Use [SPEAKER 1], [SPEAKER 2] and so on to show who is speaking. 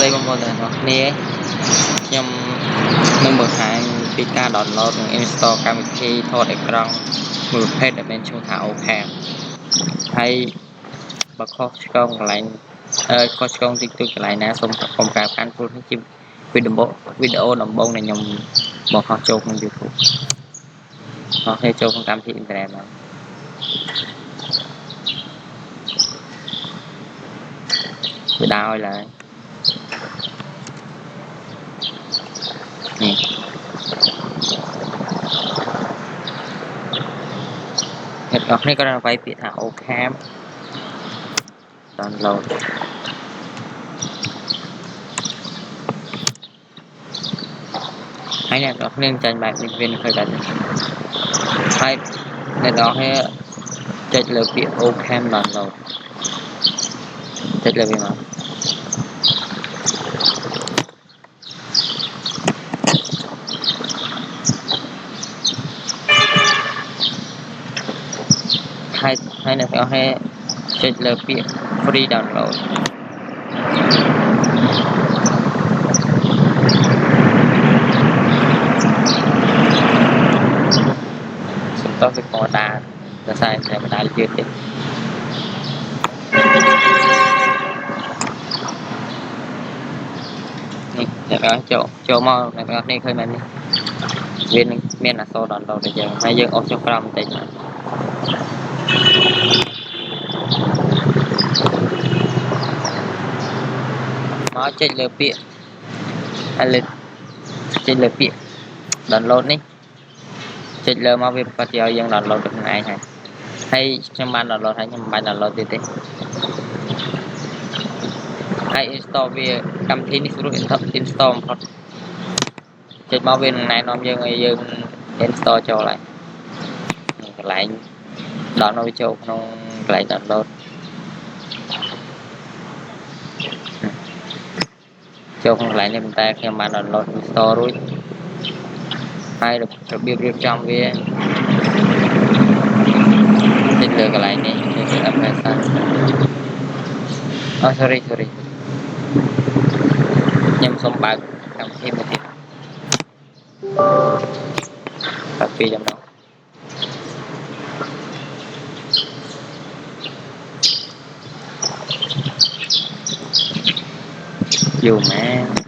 [SPEAKER 1] đây bằng một này nhằm nâng bậc haiពីការ download និង install កម្មវិធីថតអេក្រង់មួយប្រភេទដែលមានឈ្មោះថា Ocam ហើយបើខុសឆ្គងកន្លែងខុសឆ្គងតិចតួចកន្លែងណាសូមកុំកែប្រកាន់ព្រោះនេះជាវីដេអូដំបូងដែលខ្ញុំបង្ហោះចូលក្នុង YouTube អស់គ្នាចូលក្នុងកម្មវិធីអ៊ីនធឺណិតមកវាដើរឲ្យឡើយនេះអ្នកនរគ្នាក៏đangវាយពាក្យថា Ocam download ហើយអ្នកនរគ្នាចាញ់បែបនេះវានឹងឃើញដែរហើយអ្នកនរគ្នាចុចលើពាក្យ Ocam download ចុចលើវាមកហើយអ្នកនរគ្នាចុចលើពាក្យ free download តោះវាក៏តាតែតែមិនដាច់យឺតទេនេះអ្នកនរចូលមកអ្នកនរគ្នាឃើញមែននេះវានឹងមានអក្សរ download ទៅយើងហើយយើងអស់ចុះក្រោមបន្តិចមកចុចលើពាក្យហើយចុចលើពាក្យ download នេះចុចលើមកវាបាត់ឲ្យយើង download ទៅខ្លួនឯងហើយខ្ញុំបាន download ហើយខ្ញុំមិនបាច់ download ទៀតទេហើយ install វាកម្មវិធីនេះស្រួល install បំផុតចុចមកវានឹងណែនាំយើងឲ្យយើង install ចូលហើយកន្លែង download វាចូលក្នុងកន្លែង download ចូលក្នុងកន្លែងនេះប៉ុន្តែខ្ញុំបាន download install រួចហើយរបៀបរៀបចំវាចុចលើកន្លែងនេះចុចលើ application sorry ខ្ញុំសូមបើកកម្មវិធីមួយទៀតតែពីចំណុចយូរម៉ែ